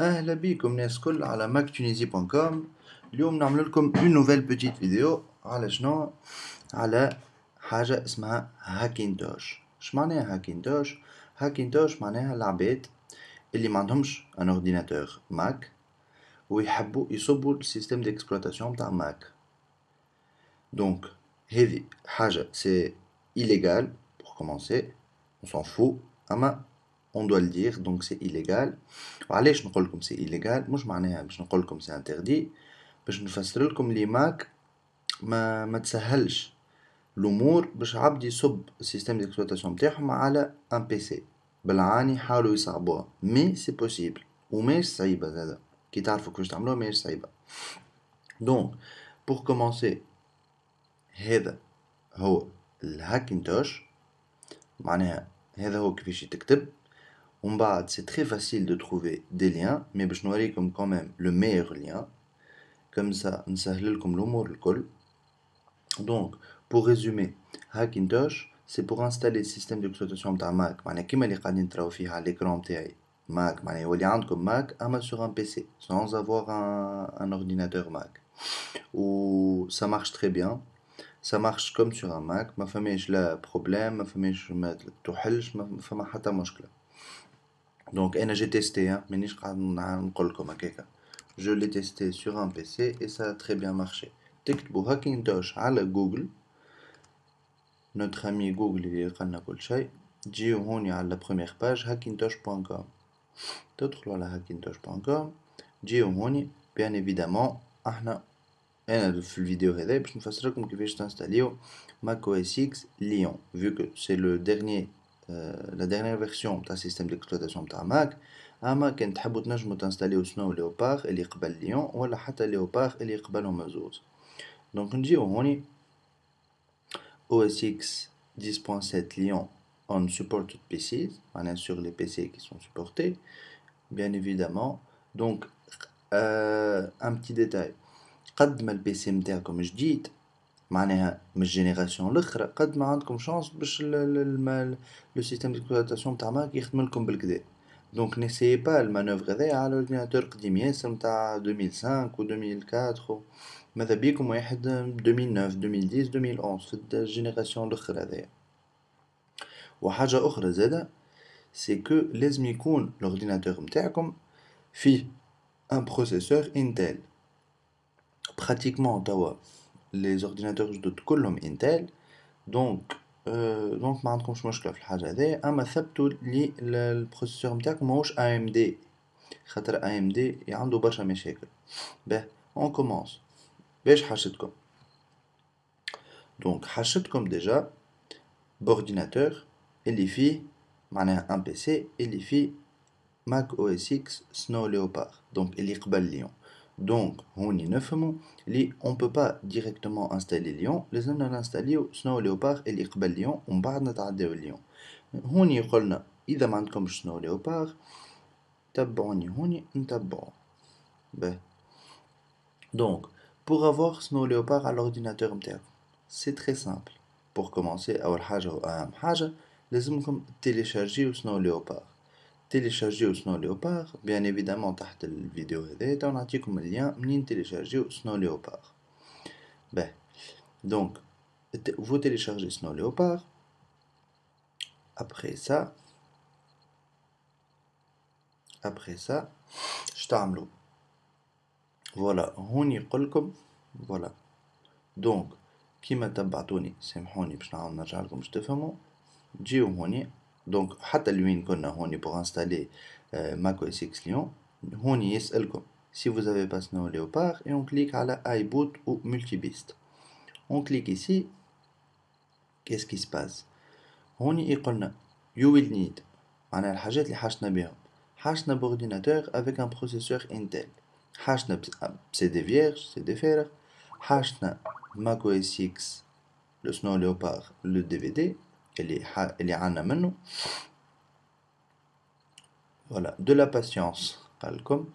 أهلا بيكم ناس كل على mactunisie.com. اليوم نعمل لكم une nouvelle petite vidéo على شنو؟ على حاجة اسمها هاكينتوش. اش معناها هاكينتوش؟ هاكينتوش معناها العباد اللي ما عندهمش ان اورديناتور ماك ويحبوا يصبوا السيستم ديكسبلوطاسيون متاع ماك. دونك هذه حاجة سي illégal pour commencer, on s'en fout, اما on doit le dire, donc c'est illégal. وعلاش نقول لكم سي illégal؟ مش معناها باش نقول لكم سي interdit، باش نفسر لكم لي ماك ما تسهلش الامور باش عبد يصب السيستم ديكسبلوطاسيون نتاعهم على ان بي سي. بالعاني حاولوا يصعبوها مي سي بوسيبل وماهيش صعيبه زادا، كي تعرفوا كيفاش تعملوها ماهيش صعيبه. دونك بور كومونسي هذا هو الهاكينتوش، معناها هذا هو كيفاش تكتب. ومن بعد سي تري فاسيل دو تروفي دي ليان، مي باش نوريكم كوميم لو ميور ليان كم سا نسهل لكم الامور الكل. Donc, pour résumer, Hackintosh, c'est pour installer le système d'exploitation de Mac. معناها كيما اللي قاعدين تراو فيه على l'écran متاعي. Mac, معناها يولي عندكم Mac أما sur un PC, sans avoir un ordinateur Mac. Ou ça marche très bien. Ça marche comme sur un Mac. ما فماش لا problème, ما فماش ما تحلش، ما فما حتى مشكلة. Donc أنا j'ai testé, مانيش قاعد نقول لكم هكاكا. Je l'ai testé sur un PC et ça a très bien marché. تكتبوا هاكينتوش على جوجل، notre ami جوجل اللي لقالنا كل شيء، تجيو هوني على la première page hackintosh.com. تدخلوا على hackintosh.com، تجيو هوني bien évidemment أنا في الفيديو هذا باش نفسر لكم كيفاش تنستاليو Mac OS X Lion vu que c'est le dernier la dernière version تاع système d'exploitation تاع Mac. اما كان تحبوا تنجموا تنستاليو سنو ليوبار اللي قبل ليون ولا حتى ليوبار اللي قبلهم زوز. دونك نجيو هوني OS X 10.7 Lyon on supported PCs, on est sur les PC qui sont supportés, bien évidemment. Donc, un petit détail. قد ما البي سي متاعكم جديد معناها من الجينيراسيون الاخرى قد ما عندكم شانس باش لو سيستيم ديكسبلوطاسيون تاع ماك يخدم لكم بالكدا. دونك نيسيي با المانوفر هذايا على اورديناتور قديم ياسر متاع 2005 و 2004 ماذا بيكم واحد 2009 2010 2011 في الجينيراسيون الاخرى هذايا. وحاجه اخرى زاده سي كو لازم يكون الاورديناتور متاعكم فيه ان بروسيسور انتل. براتيكمون توا لي زورديناتور جدد كلهم انتل، دونك ما عندكمش مشكله في الحاجه هذيا. اما ثبتوا لي البروسيسور نتاعكم ماهوش اي ام دي، خاطر اي ام دي عنده برشا مشاكل. باه اون كومونس. باش حاجتكم؟ دونك حاجتكم ديجا بورديناتور اللي فيه معناها ان بي سي اللي فيه ماك او اس اكس سنو ليوبار، دونك اللي قبل ليون. دونك هوني نفهمو لي اون بو با ديريكتومون انستالي ليون، لازمنا نانستاليو سنو ليوبار اللي قبل ليون ومن بعد نتعداو ليون. هوني يقولنا اذا ما عندكمش سنو ليوبار تبعوني هوني نتبعو. باه دونك pour avoir سنو ليوبار على الاورديناتور نتاعكم سي تري سامبل. pour commencer اول حاجه واهم حاجه لازمكم تيليشارجيو سنو ليوبار. تيليشارجيو سنو ليوبار بيان ايفيدامون تحت الفيديو هذا تو نعطيكم اللين منين تيليشارجيو سنو ليوبار. باه دونك vous téléchargez Snow Leopard. Après ça اش تعملوا؟ فوالا هوني يقولكم فوالا. دونك كيما تبعتوني سامحوني باش نعاود نرجع لكم باش تفهموا. تجيو هوني دونك حتى لوين كنا هوني pour installer Mac OS X Lion. هوني يسألكم si vous avez pas Snow Leopard et on clique على iBoot ou Multibist. On clique ici. Qu'est-ce qui se passe؟ هوني يقولنا you will need معناها الحاجات اللي حاجتنا بهم. حاجتنا بورديناتور avec un processeur Intel، حاجتنا بسي دي فيرج سي دي فارغ، حاجتنا Mac OS X لو سنو ليوبار لو دي في دي اللي عنا منه. فوالا دو لا باسيونس قالكم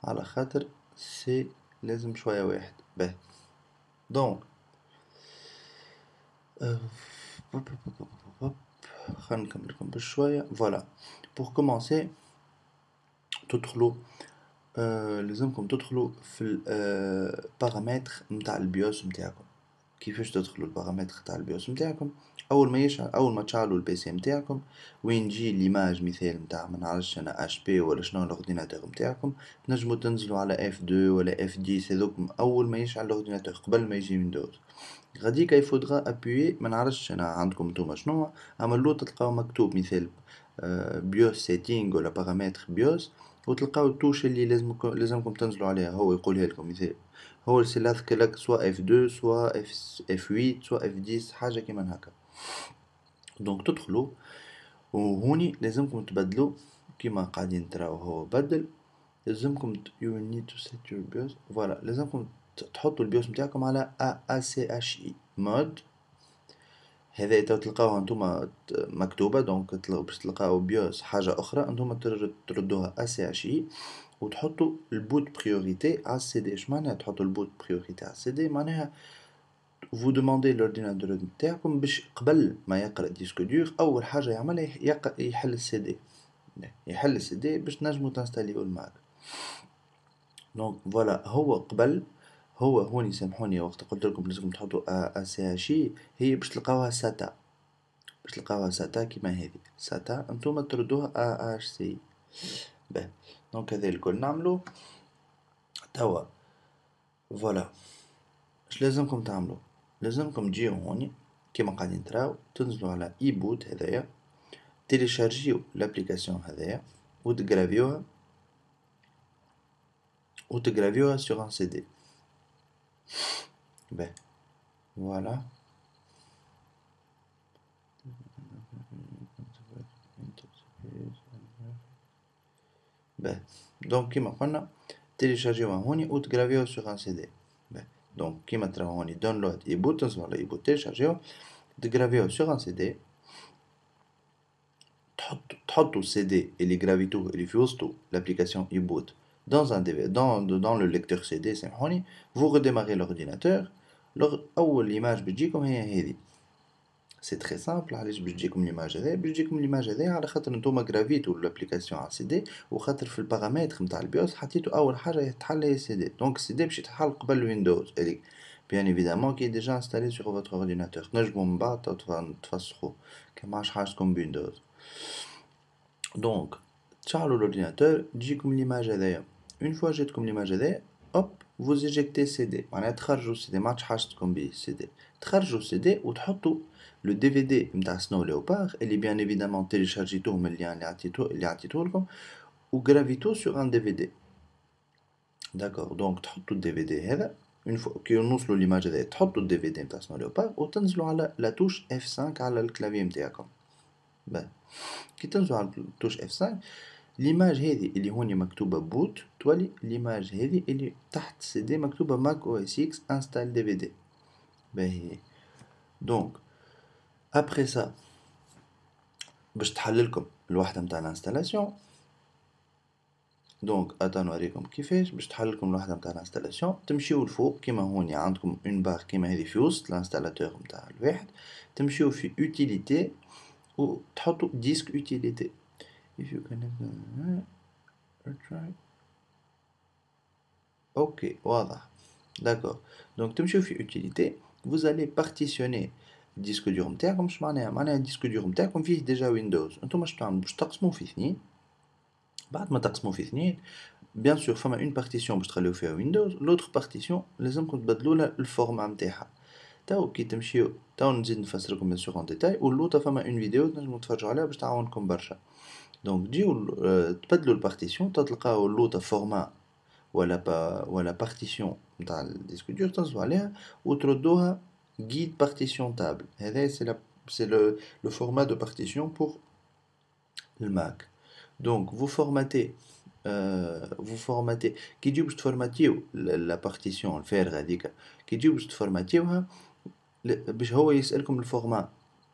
على خاطر سي لازم شويه واحد. باه دونك خلينا نكمل لكم بشويه. فوالا pour commencer تدخلوا لازمكم تدخلوا في البارامتر نتاع البيوس نتاعكم. كيفاش تدخلوا البارامتر نتاع البيوس نتاعكم؟ اول ما تشعلوا البي سي نتاعكم، وين تجي ليماج مثال نتاع ما نعرفش انا اش بي ولا شنو الاورديناتور نتاعكم، تنجموا تنزلوا على اف 2 ولا اف 10 هذوكم اول ما يشعل الاورديناتور قبل ما يجي ويندوز. غاديك يفودغا ابوي ما نعرفش انا عندكم نتوما شنو، اما اللو تلقاو مكتوب مثال بيوس سيتينغ ولا بارامتر بيوس، وتلقاو التوش اللي لازمكم تنزلوا عليها، هو يقولها لكم مثال هو السلاذ لك سوا اف 2 سوا اف 8 سوا اف 10 حاجه كيما هكا. دونك تدخلوا وهوني لازمكم تبدلوا كيما قاعدين تراو هو بدل. لازمكم you need to set your BIOS فوالا لازمكم تحطوا البيوس نتاعكم على ACHI مود. هذا تلقاوها نتوما مكتوبه، دونك باش تلقاو بيوس حاجه اخرى انتوما تردوها ACHI وتحطوا البوت بريوريتي على السي دي. اش معناها تحطوا البوت بريوريتي على السي دي؟ معناها vous demandez l'ordinateur نتاعكم باش قبل ما يقرا ديسك دور اول حاجه يعملها يحل السي دي، يحل السي دي باش تنجموا تنستاليو الماك. دونك فوالا هو قبل هو هوني سامحوني وقت قلت لكم لازم تحطوا سي اتش اي، هي باش تلقاوها ساتا، باش تلقاوها ساتا كيما هذه ساتا انتوما تردوها اتش سي. باهي دونك هذا الكل نعملو توا. فوالا اش لازمكم تعملوا؟ لازمكم تجيو هوني كيما قاعدين تراو تنزلوا على اي بوت هذايا، تيليشارجيو لابليكاسيون هذايا وتغرافيوها سور ان سي دي. باهي فوالا باهي دونك كيما قلنا تيليشارجيوها هوني وتغرافيوها سور ان سي دي. باهي دونك كيما تراو هوني داونلود اي بوت، تنزلوا على اي بوت تيليشارجيوه تغرافيوه سور ان سي دي، تحطوا السي دي اللي غرافيتوه اللي في وسطو l'application e-boot dans un DVD dans le lecteur CD سامحوني. vous redémarrez l'ordinateur. اول ايماج بتجيكم هي هذه، سي تري سامبل. علاش باش تجيكم ليماج هذه؟ باش تجيكم ليماج هذه على خاطر نتوما غرافيتو لابليكاسيون على السي دي، وخاطر في البارامتر نتاع البيوس حطيتو اول حاجه يتحل هي السي دي. دونك السي دي باش يتحل قبل ويندوز اللي بيان ايفيدامون كي ديجا انستالي سور فوتر اورديناتور. تنجموا من بعد تفسخوا كما عادش حاجتكم بويندوز. دونك تشعلوا الاورديناتور تجيكم ليماج هذايا. اون فوا جاتكم ليماج هذايا هوب فوز ايجيكتي سي دي، معناها تخرجوا سي دي ما عادش حاجتكم بيه سي دي، تخرجوا سي دي وتحطوا لو دي في دي نتاع سنو ليوبار اللي بيان ايفيدامون تيليشارجيتوه من اللين اللي عطيتوه لكم وغرافيتوه سور ان دي في دي. داكور دونك تحطوا الدي في دي هذا اون فوا كي نوصلوا ليماج هذايا تحطوا الدي في دي نتاع سنو ليوبار وتنزلوا على لا توش اف 5 على الكلافي نتاعكم. باهي كي تنزلوا على توش اف 5 ليماج هذه اللي هوني مكتوبه بوت تولي ليماج هذه اللي تحت سي دي مكتوبه ماك او اس اكس انستال دي في دي. باهي دونك ابري سا باش تحللكم الوحده نتاع الانستالاسيون. دونك اتا نوريكم كيفاش باش تحللكم الوحده نتاع الانستالاسيون. تمشيو الفوق كيما هوني عندكم اون بار كيما هذه في وسط الانستالاتور نتاع الواحد، تمشيو في اوتيليتي وتحطوا ديسك اوتيليتي. if you connect try اوكي واضح. داكور دونك تمشيو في اوتيليتي vous allez partitionner الديسك دور نتاعكم. اش معناها الديسك دور نتاعكم فيه ديجا ويندوز. انتوما اش تعملوا باش تقسموه في اثنين. بعد ما تقسموه في اثنين بيان سور فما اون بارتيسيون باش تخليو فيها ويندوز، لوتر بارتيسيون لازمكم تبدلوا لها الفورما نتاعها. تو كي تمشيو تو نزيد نفسر لكم بيان سور ان ديتاي، واللوطه فما اون فيديو تنجموا تفرجوا عليها باش تعاونكم برشا. دونك تجيو تبدلوا البارتيسيون تلقاو اللوطه فورما ولا بارتيسيون نتاع الديسك دور تنزلوا عليها وتردوها guide partition table. هذا c'est le format de partition pour le Mac. Donc vous formatez كي تجيو باش تفورماتيو لا بارتيسيون الفارغه هذيك، كي تجيو باش تفورماتيوها باش هو يسألكم الفورما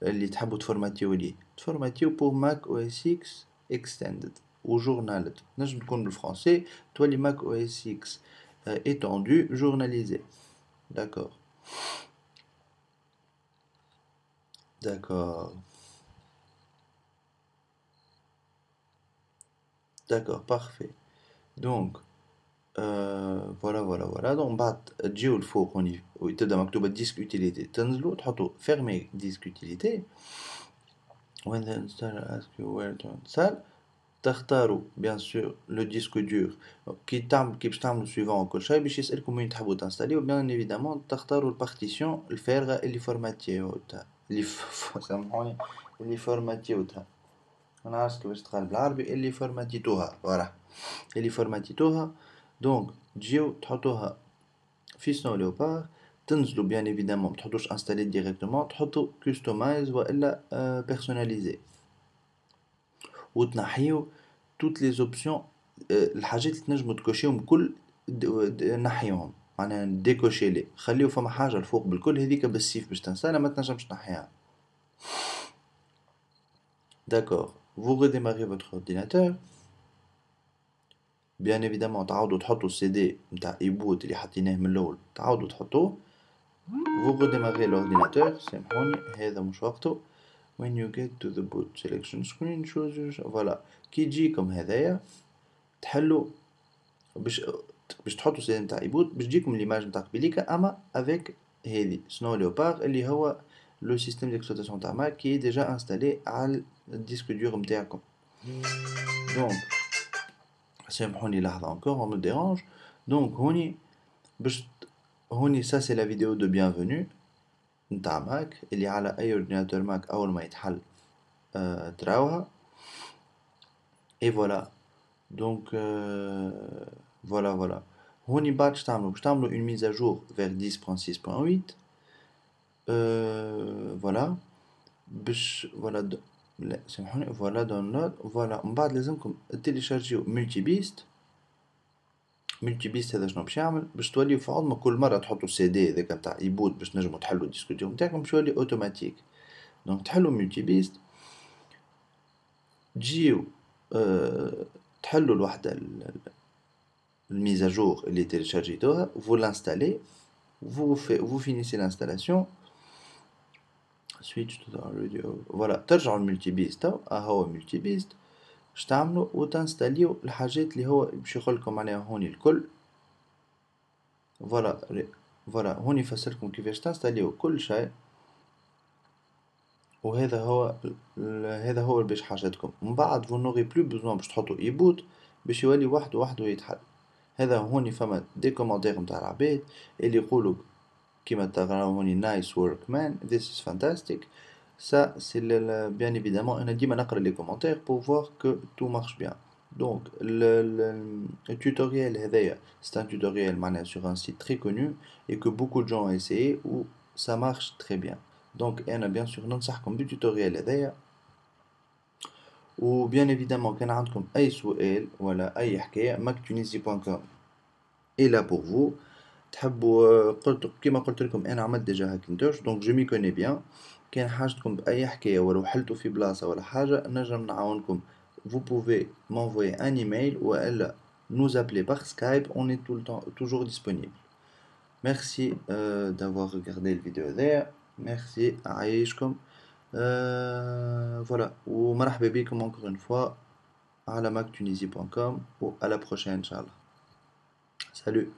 اللي تحبوا تفورماتيو ليه. تفورماتيو pour Mac OS X extended وجورنالد، نجم تكون بالفرنسي تولي Mac OS X étendu journalisé. D'accord. D'accord. D'accord, parfait. دونك voilà دونك بعد تجيو الفوق هوني تبدا مكتوبة ديسك utilité تنزلوا تحطوا fermer ديسك utilité when the installer asks you where to install تختاروا bien sûr le disque dur كي باش تعملوا suivant وكل شيء باش يسألكم وين تحبوا تنستاليو bien évidemment تختاروا البارتيسيون الفارغة اللي فورماتيوتها سامحوني اللي فورماتيوتها انا عارف كيفاش تقال بالعربي اللي فورماتيتوها فوالا اللي فورماتيتوها دونك تجيو تحطوها في سنو ليوبار تنزلوا bien évidemment ما تحطوش انستالي ديريكتومون تحطوا كستومايز والا بيرسوناليزي وتنحيو توت لي زوبسيون الحاجات اللي تنجموا تكوشيهم الكل نحيهم معناها ديكوشي لي خليو فما حاجه الفوق بالكل هذيك بالسيف باش تنساها ما تنجمش تنحيها d'accord vous redémarrez votre ordinateur bien évidemment تعاودوا تحطوا السي دي نتاع ايبوت اللي حطيناه من الاول تعاودوا تحطوه vous redémarrez l'ordinateur سامحوني هذا مش وقته when you get to the boot selection screen choose your voilà كي تجيكم هذايا تحلوا باش تحطوا السي دي نتاع ايبوت باش تجيكم ليماج نتاع قبيليكا اما افيك هذه سنو ليوبار اللي هو لو سيستم ديكسبلوطاسيون تاع ماك كي ديجا انستالي على الديسك دور نتاعكم دونك سامحوني لحظة encore on me dérange donc هوني باش هوني ça c'est la vidéo de bienvenue نتاع ماك اللي على اي اورديناتور ماك اول ما يتحل تراوها et voilà donc voilà هوني بعد باش تعملوا une mise à jour vers 10.6.8 voilà باش voilà لا سامحوني voilà download voilà من بعد لازمكم تيليشارجيو ملتي بيست هذا شنو باش يعمل باش توليو في عظمة كل مرة تحطوا السي دي هذاك نتاع ايبوت باش تنجموا تحلوا الديسك دور نتاعكم باش يولي اوتوماتيك دونك تحلوا ملتي بيست تجيو تحلوا الوحدة الميز à jour اللي تيليشارجيتوها vous l'installez vous finissez l'installation switch to the radio voilà ترجعوا الملتي بيست هو ملتي بيست باش تعملوا وتنستاليو الحاجات اللي هو باش يقولكم عليها هوني الكل فوالا هوني يفسركم كيفاش تنستاليو كل شيء وهذا هو باش حاجتكم من بعد vous n'aurez plus besoin باش تحطوا ايبوت باش يولي وحده يتحل هذا هوني فما دي كومونتير نتاع العباد اللي يقولوا كيما تقراو هوني nice work man this is fantastic ça c'est bien évidemment انا ديما نقرا لي كومونتير pour voir que tout marche bien donc le tutoriel هذايا c'est un tutoriel معناها sur un site très connu et que beaucoup de gens ont essayé où ça marche très bien donc انا bien sûr ننصحكم بالتوتوريال هذايا و bien évidemment كان عندكم اي سؤال ولا اي حكايه mactunisie.com est là pour vous تحبوا كيما قلت لكم انا عملت ديجا هاكينتوش دونك جو مي كوني بيان كان حاجتكم باي حكايه ولو حلتوا في بلاصه ولا حاجه نجم نعاونكم vous pouvez m'envoyer un email ou elle nous appeler par Skype on est tout le temps toujours disponible merci d'avoir regardé le vidéo there merci عايشكم voilà ومرحبا بكم encore une fois على mactunisie.com و à la prochaine inchallah salut